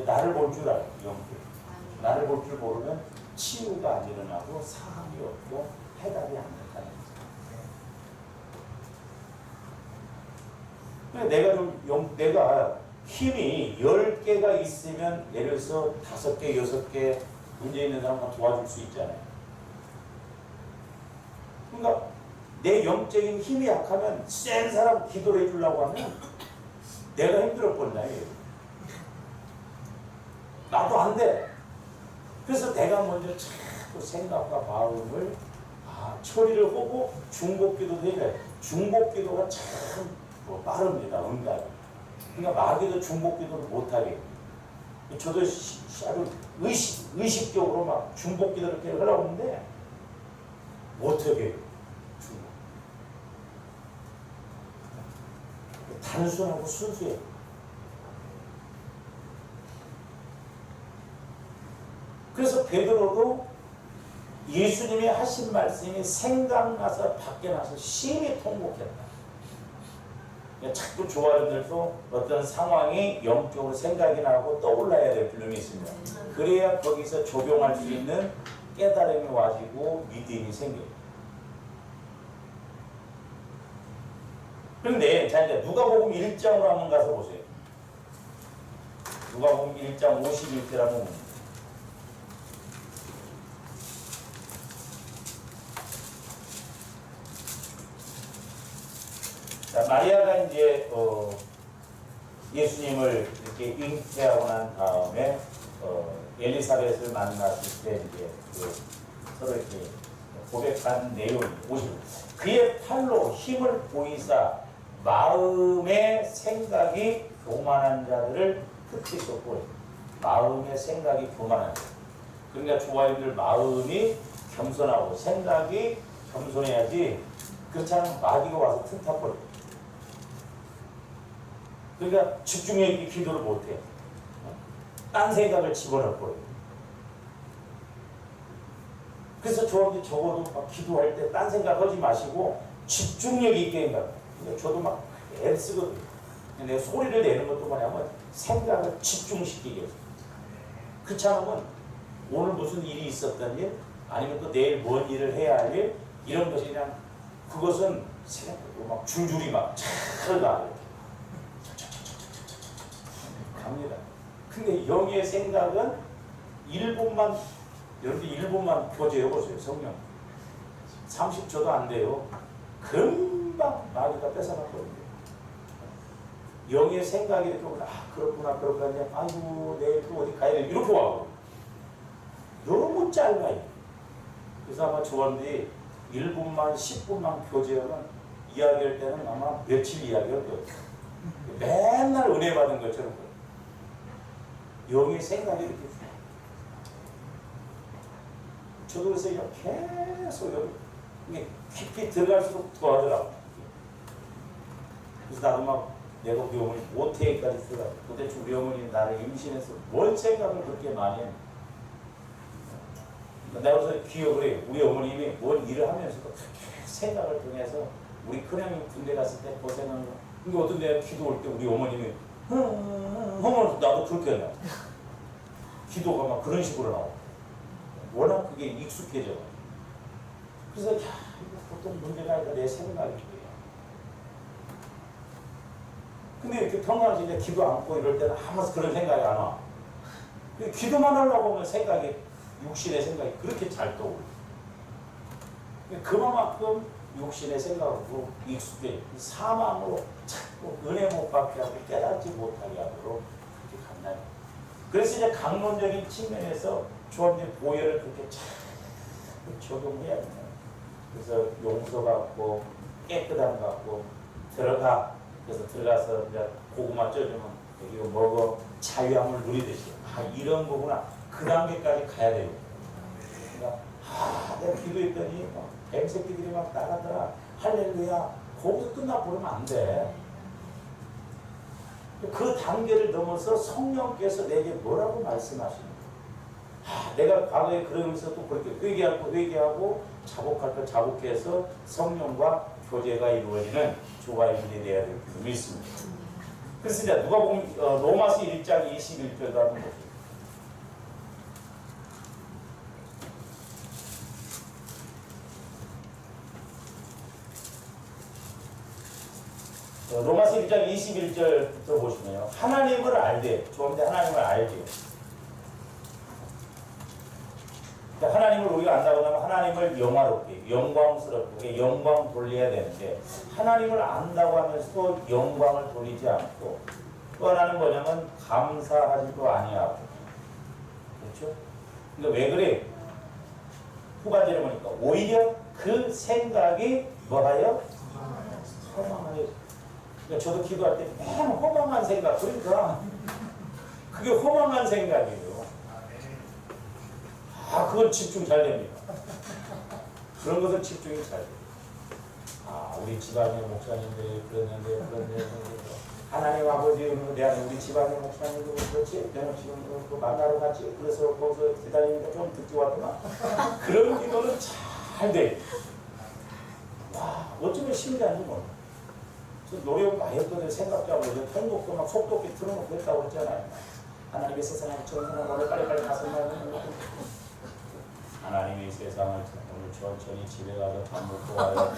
나를 볼 줄 알아요. 영계 나를 볼 줄 모르면 치유가 안 일어나고 사함이 없고 해답이 안 된다는 거죠. 내가 힘이 10개가 있으면 예를 들어서 5개, 6개 문제 있는 사람만 도와줄 수 있잖아요. 그러니까 내 영적인 힘이 약하면 센 사람 기도를 해주려고 하면 내가 힘들어 버린다. 나도 안 돼. 그래서 내가 먼저 자꾸 생각과 마음을 처리를 하고 중복기도도 해야 돼. 중복기도가 참 빠릅니다. 응답이. 그러니까 마귀도 중복기도를 못하게. 저도 아주 의식적으로 막 중복기도를 이렇게 하려고 하는데 못하게 해요. 단순하고 순수해요. 그래서 베드로도 예수님이 하신 말씀이 생각나서 밖에 나서 심히 통곡했다. 자꾸 조아들도 어떤 상황이 영적으로 생각이 나고 떠올라야 될 필요가 있습니다. 그래야 거기서 적용할 수 있는 깨달음이 와지고 믿음이 생겨요. 그런데 자 이제 누가복음 1장으로 한번 가서 보세요. 누가복음 1장 51절라고 봅니다. 자, 마리아가 이제 예수님을 이렇게 잉태하고 난 다음에 엘리사벳을 만났을 때 이제 서로 이렇게 고백한 내용이 50. 그의 팔로 힘을 보이사 마음의 생각이 교만한 자들을 흩으셨고 마음의 생각이 교만한 자. 그러니까 조아인들 마음이 겸손하고 생각이 겸손해야지 그렇지 않으면 마귀가 와서 틈타버려. 그러니까 집중력 있게 기도를 못해. 딴 생각을 집어넣어버려. 그래서 저한테 적어도 막 기도할 때 딴 생각하지 마시고 집중력 있게 생각. 근데 저도 막 애쓰거든요. 내가 소리를 내는 것도 뭐냐면 생각을 집중시키게 해서. 그렇지 않으면 오늘 무슨 일이 있었던 일, 아니면 또 내일 뭔 일을 해야 할 일, 이런 것이 그냥 그것은 생각으로 막 줄줄이 막 잘 가요. 갑니다. 근데 영의 생각은 1분만, 여러분들 1분만 교제해 보세요. 성령 30초도 안 돼요. 금방 마귀가 뺏어갔거든요. 영의 생각이 이렇게 오면 그렇구나 아이고 내일 또 어디 가야 돼 이렇게 와요. 너무 짧아요. 그래서 아마 조언들이 1분만 10분만 교제하면 이야기할 때는 아마 며칠 이야기할 거예요. 맨날 은혜 받은 것처럼 영의 생각이 이렇게 저도 그래서 계속 여기 깊이 들어갈수록 더하더라고요. 그래서 나도 막 내가 우리 어머니 모태까지 들어가 도대체 우리 어머니 나를 임신해서 뭔 생각을 그렇게 많이 했는지 내가 그래서 기억을 해요. 우리 어머님이 뭔 일을 하면서도 생각을 통해서 우리 큰형님 군대 갔을 때 고생하는 거. 근데 어떤 내가 기도할 때 우리 어머님이 흥 나도 그렇게 해요. 기도가 막 그런 식으로 나오고 워낙 그게 익숙해져. 그래서 이거 보통 문제가 아니라 내 생각이에요. 근데 이렇게 평상시에 이제 기도 않고 이럴 때는 아무 그런 생각이 안 와. 기도만 하려고 하면 생각이 육신의 생각이 그렇게 잘 떠오르고 그만큼 육신의 생각으로 익숙해 사망으로 자꾸 은혜 못 받게 하고 깨닫지 못하게 하도록 그렇게 간다는 거예요. 그래서 이제 강론적인 측면에서 조합된 보혈을 그렇게 잘 적용해야 돼요. 그래서 용서 받고 깨끗함 받고 들어가. 그래서 들어가서 이제 고구마 쪄주면 이거 먹어 자유함을 누리듯이 이런 거구나. 그 단계까지 가야 돼요. 그러니까 내가 기도했더니 뱀새끼들이 막 나가더라. 할렐루야. 거기서 끝나 버리면 안 돼. 그 단계를 넘어서 성령께서 내게 뭐라고 말씀하시는 거야. 내가 과거에 그러면서 또 그렇게 회개하고 자복할 거 자복해서 성령과 교제가 이루어지는 조화인이 되어야 될 줄 믿습니다. 그래서 이제 누가 보면 로마서 1장 21절도 한번 보세요. 로마서 1장 21절부터 보시면요. 하나님을 알되, 좋은데 하나님을 알지요. 그러니까 하나님을 우리가 안다고 하면 하나님을 영화롭게, 영광스럽게, 영광 돌려야 되는데 하나님을 안다고 하면서도 영광을 돌리지 않고 또 하나는 뭐냐면 감사하지도 아니하고 그렇죠? 그러니까 왜 그래? 후반절에 보니까 오히려 그 생각이 뭐하여? 허망하여. 그러니까 저도 기도할 때 맨 허망한 생각, 그러니까 그게 허망한 생각이에요. 그건 집중 잘 됩니다. 그런 것은 집중이 잘 돼요. 우리 집안의 목사님들이 그랬는데 하나님 아버지 대한 우리 집안의 목사님도 그렇지? 내가 지금 그 만나러 갔지? 그래서 거기서 기다리니까 좀 늦게 왔구나. 그런 기도는 잘 돼요. 어쩌면 신기한지 몰라. 저 노력 많이 했거든요. 생각도 하고 편곡도 막 속도 없게 틀어놓고 했다고 했잖아요. 하나님의 세상을 정상으로 빨리빨리 가서 하나님이 세상을 오늘 천천히 집에 가서 밥 먹고 와요.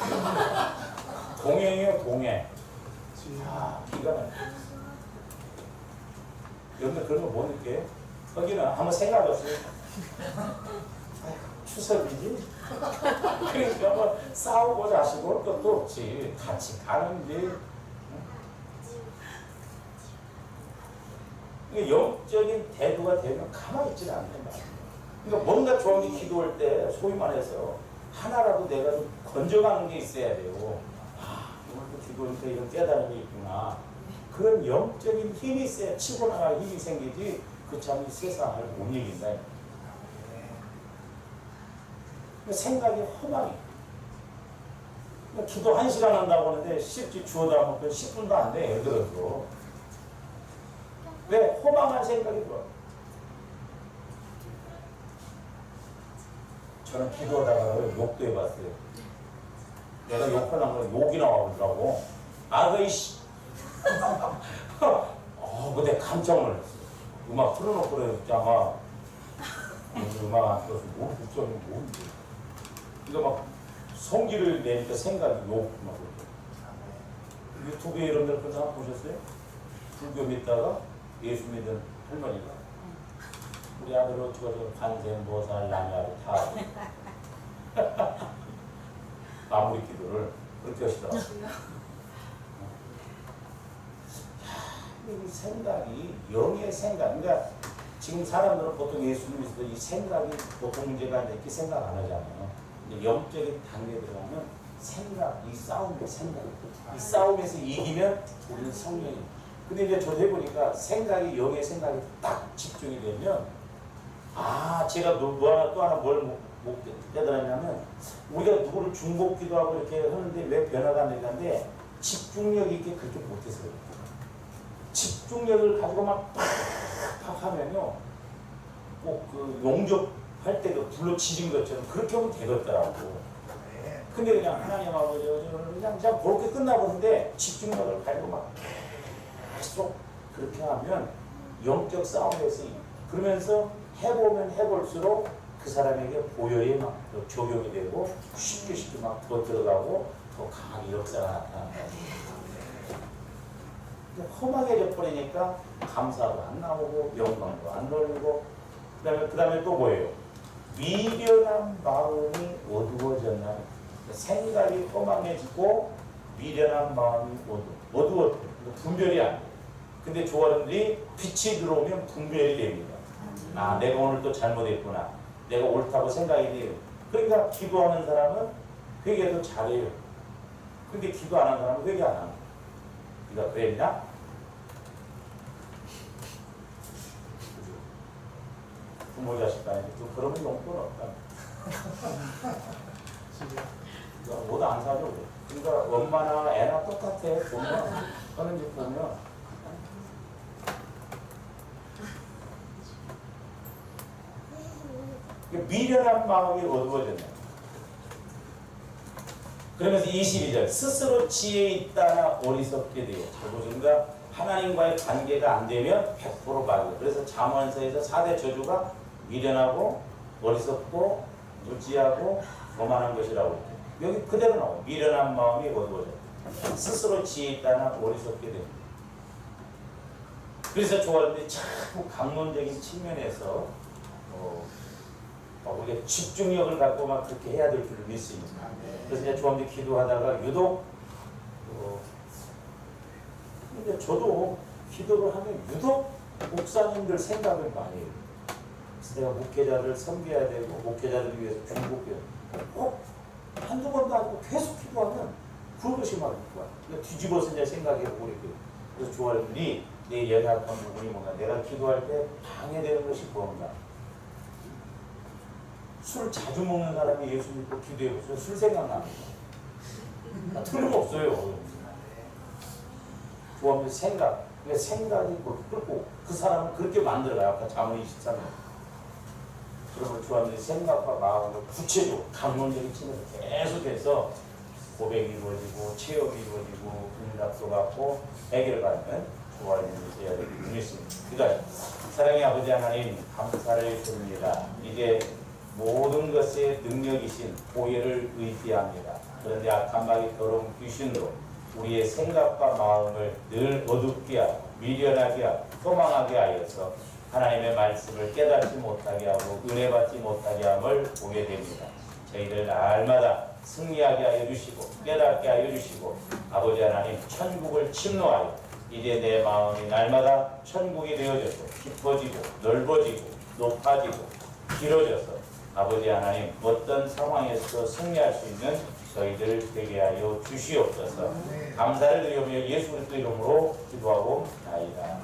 동행이요, 동행. 기가 막혀. 여러분들 그런 거 못 느껴요? 거기는 아무 생각 없어요. 추석이지? 그러니까 뭐 싸우고 자시고 올 것도 없지. 같이 가는지. 영적인 태도가 되면 가만히 있지는 않는 말이에요. 그러니까 뭔가 좋은 게 기도할 때 소위 말해서 하나라도 내가 좀 건져가는 게 있어야 돼요. 오늘도 기도하니까 이런 깨달은 게 있구나. 그런 영적인 힘이 있어야 치고 나갈 힘이 생기지 그 참 이 세상을 못 이긴다. 생각이 허망해. 기도 1시간 한다고 하는데 쉽지 주어도 안 먹고 10분도 안 돼. 예를 들어서. 왜? 허망한 생각이 들어. 저는 기도하다가 욕도 해봤어요. 내가 욕하는 거 욕이 나와보더라고. 아그이씨. 근데 깜짝 놀랐어. 음악 틀어놓고 그랬잖아. 음악 안 틀어서 뭐 국정이 뭔지. 그러니까 막 성기를 내니까 생각이 욕 막. 유튜브에 여러분들 그런 사람 보셨어요? 불교 믿다가 예수 믿은 할머니가 우리 아들은 저저 관세음보살 남야를 다 마무리 기도를 그렇게 하시더라고요. 이 생각이 영의 생각. 그러니까 지금 사람들은 보통 예수님 믿을 때 이 생각이 보통 문제가 아니라 이렇게 생각 안 하잖아요. 근데 영적인 단계에 들어가면 생각, 이 싸움의 생각, 이 싸움에서 이기면 우리는 성령이. 근데 이제 저도 해보니까 생각이 영의 생각이 딱 집중이 되면 제가 또 하나 뭘 깨달았냐면 우리가 누구를 중복기도 하고 이렇게 하는데 왜 변화가 안 되는데 집중력 있게 그렇게 못해서 그래요. 집중력을 가지고 막 팍팍 하면요 꼭 그 용접할 때 그 불로 지진 것처럼 그렇게 하면 되겠더라고. 근데 그냥 하나님 아버지 그냥 그렇게 끝나버는데 집중력을 가지고 막 계속 그렇게 하면 영적 싸움에서 그러면서 해보면 해볼수록 그 사람에게 보혈이 막 적용이 되고 쉽게 막 더 들어가고 더 강하게 역사가 나타나는 거예요. 험하게 져버리니까 감사도 안 나오고 영광도 안 돌리고 그 다음에 또 뭐예요? 미련한 마음이 어두워졌나. 생각이 험하게지고 미련한 마음이 어두워 분별이 안 돼. 근데 조화른들이 빛이 들어오면 분별이 됩니다. 내가 오늘 또 잘못했구나. 내가 옳다고 생각이 돼요. 그러니까 기도하는 사람은 회개도 잘해요. 근데 기도 안 하는 사람은 회개 안 하는 거예요. 네가 그랬냐? 부모 자식 간에 또 그러면 용돈 없다. 옷 안 사줘. 그러니까 엄마나 애나 똑같아. 보면 하는 집 보면 미련한 마음이 어두워졌네. 그러면서 22절 스스로 지혜 있다나 어리석게 되어. 그러니까 하나님과의 관계가 안 되면 100% 빠져. 그래서 잠언서에서 4대 저주가 미련하고 어리석고 무지하고 거만한 것이라고 했죠. 여기 그대로 나와요. 미련한 마음이 어두워졌다. 스스로 지혜 있다나 어리석게 됩니다. 그래서 조화른들이 자꾸 강론적인 측면에서 우리가 집중력을 갖고 막 그렇게 해야 될 줄을 믿습니다. 그래서 이제 조화른들이 기도하다가 유독 근데 저도 기도를 하면 유독 목사님들 생각을 많이 해요. 그래서 내가 목회자를 섬겨야 되고 목회자들을 위해서 중복해야 되고 한두 번도 아니고 계속 기도하면 그것이 말일 거야. 그러니까 뒤집어서 이제 생각해보고 이렇게. 그래서 조화른들이 내 연약한 부분이 뭔가 내가 기도할 때 방해되는 것이 뭔가. 술 자주 먹는 사람이 예수 믿고 기도해보세요. 술 생각납니다. 틀림없어요. 조화른들 생각. 그러니까 생각이 그렇고 그 사람은 그렇게 만들어요. 아까 잠언 23년. 그러면 조화른들이 생각과 마음을 구체적으로 강론적인 측면에서 계속해서 고백이 이루어지고 체험이 이루어지고 응답도 받고 해결받는 조화른들이 해야 되기 때문입니다. 그러니까 사랑의 아버지 하나님 감사를 드립니다. 이제 모든 것에 능력이신 보혈을 의지합니다. 그런데 악한 마귀 더러운 귀신으로 우리의 생각과 마음을 늘 어둡게 하고 미련하게 하고 소망하게 하여서 하나님의 말씀을 깨닫지 못하게 하고 은혜 받지 못하게 함을 보게 됩니다. 저희들 날마다 승리하게 하여 주시고 깨닫게 하여 주시고 아버지 하나님 천국을 침노하여 이제 내 마음이 날마다 천국이 되어져서 깊어지고 넓어지고 높아지고 길어져서 아버지 하나님 어떤 상황에서도 승리할 수 있는 저희들 되게 하여 주시옵소서. 감사를 드리며 예수 그리스도 이름으로 기도하고 나이다.